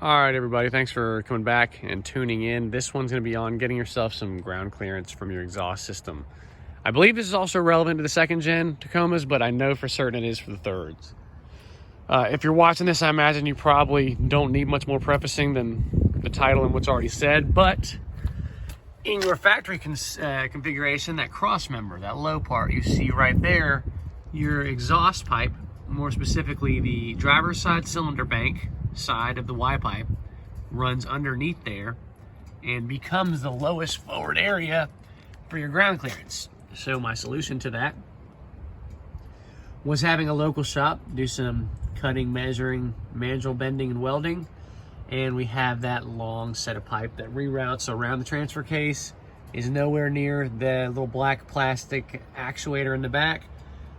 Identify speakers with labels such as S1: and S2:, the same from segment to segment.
S1: All right, everybody, thanks for coming back and tuning in. This one's going to be on getting yourself some ground clearance from your exhaust system. I believe this is also relevant to the second gen Tacomas, but I know for certain it is for the thirds. If you're watching this, I imagine you probably don't need much more prefacing than the title and what's already said, but in your factory configuration, that cross member, that low part you see right there, your exhaust pipe, more specifically the driver's side cylinder bank side of the Y pipe, runs underneath there and becomes the lowest forward area for your ground clearance. So my solution to that was having a local shop do some cutting, measuring, manual bending and welding, and we have that long set of pipe that reroutes around the transfer case, is nowhere near the little black plastic actuator in the back,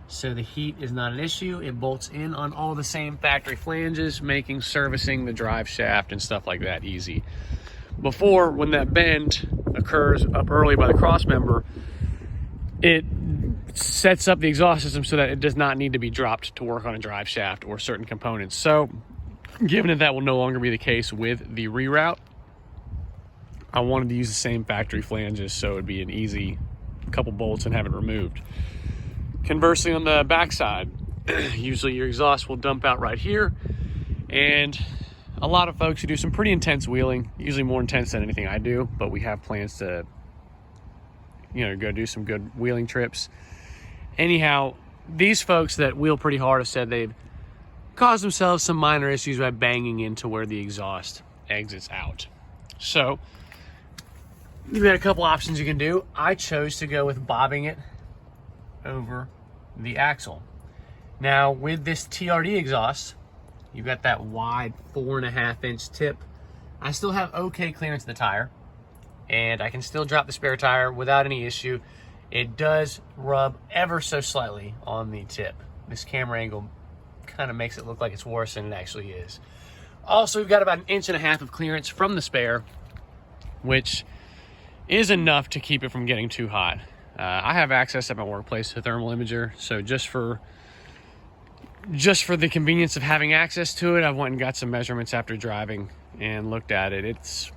S1: so the heat is not an issue. It bolts in on all the same factory flanges, making servicing the drive shaft and stuff like that easy. Before, when that bend occurs up early by the cross member, it sets up the exhaust system so that it does not need to be dropped to work on a drive shaft or certain components. So given that will no longer be the case with the Reroute, I wanted to use the same factory flanges so it would be an easy couple bolts and have it removed. Conversely, on the backside, usually your exhaust will dump out right here, and a lot of folks who do some pretty intense wheeling, usually more intense than anything I do, but we have plans to, go do some good wheeling trips. Anyhow, these folks that wheel pretty hard have said they've caused themselves some minor issues by banging into where the exhaust exits out. So you've got a couple options you can do. I chose to go with bobbing it over the axle. Now with this TRD exhaust, you've got that wide 4.5-inch tip. I still have okay clearance of the tire, and I can still drop the spare tire without any issue. It does rub ever so slightly on the tip. This camera angle kind of makes it look like it's worse than it actually is. Also, we've got about 1.5 inches of clearance from the spare, which is enough to keep it from getting too hot. I have access at my workplace to a thermal imager, so just for the convenience of having access to it, I went and got some measurements after driving and looked at it. It's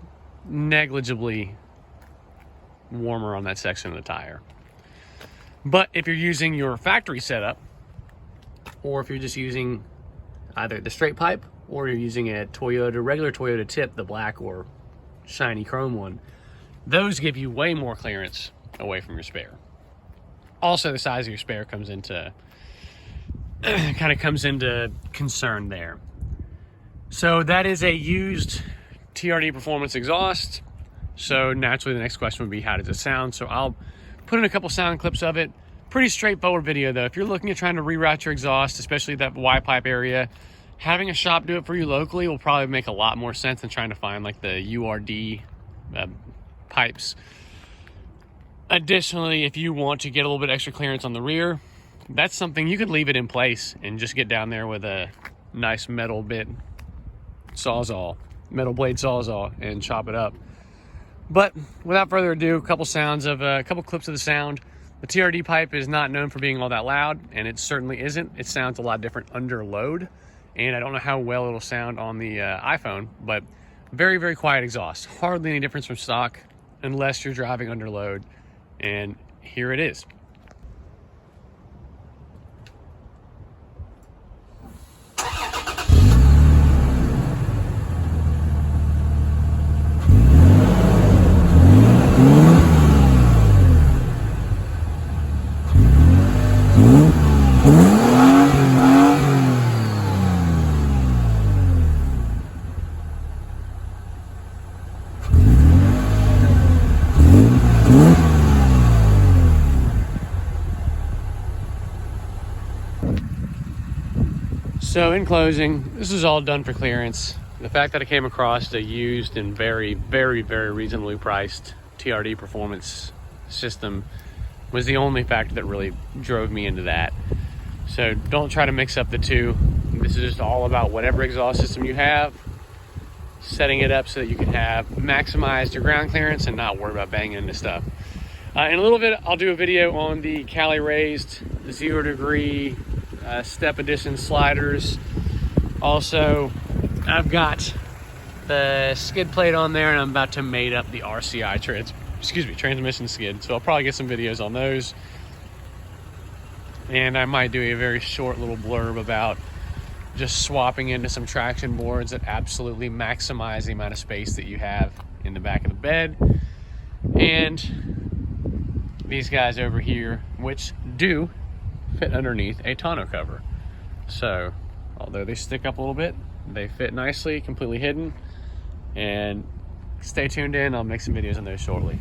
S1: negligibly warmer on that section of the tire. But if you're using your factory setup, or if you're just using either the straight pipe or you're using a regular Toyota tip, the black or shiny chrome one, those give you way more clearance away from your spare. Also, the size of your spare comes into concern there. So that is a used TRD Performance exhaust. So naturally the next question would be, how does it sound? So I'll put in a couple sound clips of it. Pretty straightforward video though. If you're looking at trying to reroute your exhaust, especially that Y pipe area, having a shop do it for you locally will probably make a lot more sense than trying to find like the URD pipes. Additionally, if you want to get a little bit extra clearance on the rear, that's something you could leave it in place and just get down there with a nice metal blade sawzall and chop it up. But without further ado, a couple clips of the sound. The TRD pipe is not known for being all that loud, and it certainly isn't. It sounds a lot different under load, and I don't know how well it'll sound on the iPhone, but very, very quiet exhaust. Hardly any difference from stock unless you're driving under load, and here it is. So in closing, this is all done for clearance. The fact that I came across a used and very, very, very reasonably priced TRD Performance system was the only factor that really drove me into that. So don't try to mix up the two. This is just all about whatever exhaust system you have, setting it up so that you can have maximized your ground clearance and not worry about banging into stuff. In a little bit, I'll do a video on the Cali raised 0 degree step edition sliders. Also, I've got the skid plate on there, and I'm about to mate up the RCI transmission skid. So I'll probably get some videos on those. And I might do a very short little blurb about just swapping into some traction boards that absolutely maximize the amount of space that you have in the back of the bed. And these guys over here, which do fit underneath a tonneau cover. So although they stick up a little bit, they fit nicely, completely hidden. And stay tuned in, I'll make some videos on those shortly.